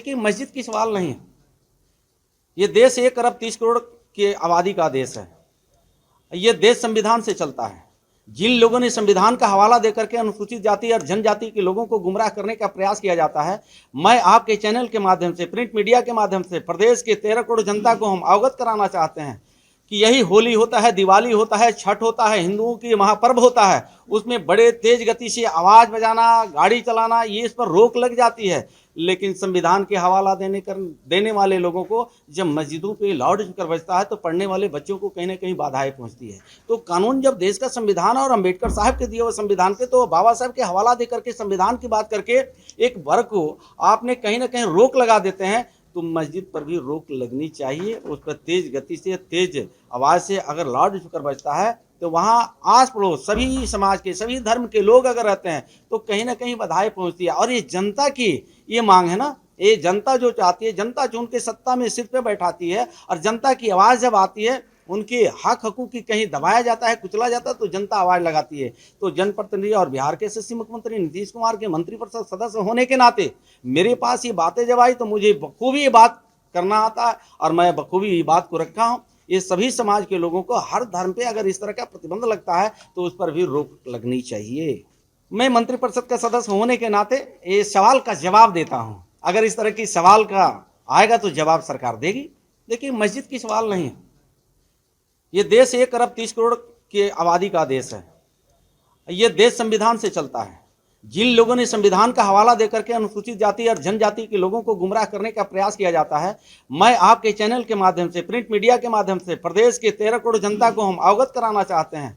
देखिए, मस्जिद की सवाल नहीं है। ये देश 1 अरब 30 करोड़ की आबादी का देश है। ये देश संविधान से चलता है। जिन लोगों ने संविधान का हवाला देकर के अनुसूचित जाति और जनजाति के लोगों को गुमराह करने का प्रयास किया जाता है, मैं आपके चैनल के माध्यम से, प्रिंट मीडिया के माध्यम से प्रदेश के 13 करोड़ जनता को हम अवगत कराना चाहते हैं कि यही होली होता है, दिवाली होता है, छठ होता है, हिंदुओं की महापर्व होता है। उसमें बड़े तेज गति से आवाज़ बजाना, गाड़ी चलाना, ये इस पर रोक लग जाती है। लेकिन संविधान के हवाला देने वाले लोगों को जब मस्जिदों पे लाउड स्पीकर बजता है तो पढ़ने वाले बच्चों को कहीं ना कहीं बाधाएं पहुंचती है। तो कानून जब देश का संविधान और अम्बेडकर साहब के दिए हुए संविधान के, तो बाबा साहब के हवाला दे करके संविधान की बात करके एक वर्ग को आपने कहीं ना कहीं रोक लगा देते हैं। तो मस्जिद पर भी रोक लगनी चाहिए। उस पर तेज गति से, तेज आवाज़ से अगर लाउड स्पीकर बजता है तो वहाँ आस पड़ोस सभी समाज के, सभी धर्म के लोग अगर रहते हैं तो कहीं ना कहीं बाधाएं पहुंचती है। और ये जनता की ये मांग है ना, ये जनता जो चाहती है, जनता जो उनके सत्ता में सिर पे बैठाती है, और जनता की आवाज़ जब आती है, उनके हक हकूक की कहीं दबाया जाता है, कुचला जाता है, तो जनता आवाज़ लगाती है। तो जनप्रतिनिधि और बिहार के यशस्वी मुख्यमंत्री नीतीश कुमार के मंत्रिपरिषद सदस्य होने के नाते मेरे पास ये बातें जब आई तो मुझे बखूबी ये बात करना आता है, और मैं बखूबी ये बात को रखा हूँ। ये सभी समाज के लोगों को हर धर्म पे अगर इस तरह का प्रतिबंध लगता है तो उस पर भी रोक लगनी चाहिए। मैं मंत्रिपरिषद का सदस्य होने के नाते ये सवाल का जवाब देता हूँ। अगर इस तरह की सवाल का आएगा तो जवाब सरकार देगी। देखिए, मस्जिद की सवाल नहीं है। ये देश 1 अरब 30 करोड़ की आबादी का देश है। ये देश संविधान से चलता है। जिन लोगों ने संविधान का हवाला देकर के अनुसूचित जाति और जनजाति के लोगों को गुमराह करने का प्रयास किया जाता है, मैं आपके चैनल के माध्यम से, प्रिंट मीडिया के माध्यम से प्रदेश के 13 करोड़ जनता को हम अवगत कराना चाहते हैं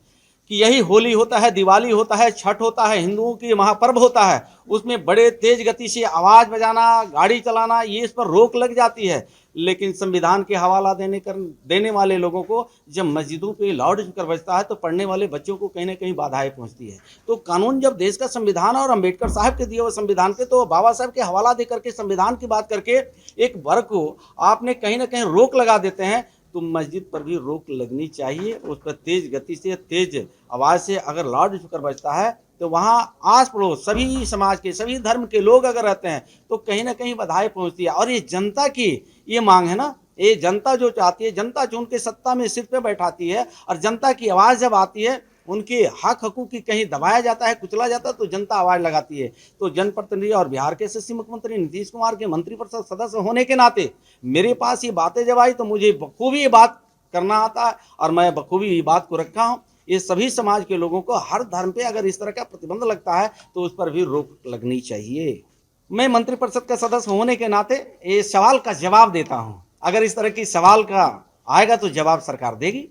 कि यही होली होता है, दिवाली होता है, छठ होता है, हिंदुओं की महापर्व होता है। उसमें बड़े तेज गति से आवाज़ बजाना, गाड़ी चलाना, ये इस पर रोक लग जाती है। लेकिन संविधान के हवाला देने वाले लोगों को जब मस्जिदों पे लाउड स्पीकर बजता है तो पढ़ने वाले बच्चों को कहीं ना कहीं बाधाएं पहुंचती है। तो कानून जब देश का संविधान और अम्बेडकर साहब के दिए हुए संविधान के, तो बाबा साहब के हवाला दे करके संविधान की बात करके एक वर्ग को आपने कहीं ना कहीं रोक लगा देते हैं। तो मस्जिद पर भी रोक लगनी चाहिए। उस पर तेज गति से, तेज आवाज़ से अगर लाउड स्पीकर बजता है तो वहाँ आस पड़ोस सभी समाज के, सभी धर्म के लोग अगर रहते हैं तो कहीं ना कहीं बाधाएं पहुंचती है। और ये जनता की ये मांग है ना, ये जनता जो चाहती है, जनता जो उनके सत्ता में सिर पे बैठाती है, और जनता की आवाज़ जब आती है, उनके हक हकूक की कहीं दबाया जाता है, कुचला जाता है, तो जनता आवाज़ लगाती है। तो जनप्रतिनिधि और बिहार के यशस्वी मुख्यमंत्री नीतीश कुमार के मंत्रिपरिषद सदस्य होने के नाते मेरे पास ये बातें जब आई तो मुझे बखूबी ये बात करना आता है, और मैं बखूबी ये बात को रखा हूँ। ये सभी समाज के लोगों को हर धर्म पे अगर इस तरह का प्रतिबंध लगता है तो उस पर भी रोक लगनी चाहिए। मैं मंत्रिपरिषद का सदस्य होने के नाते ये सवाल का जवाब देता हूँ। अगर इस तरह की सवाल का आएगा तो जवाब सरकार देगी।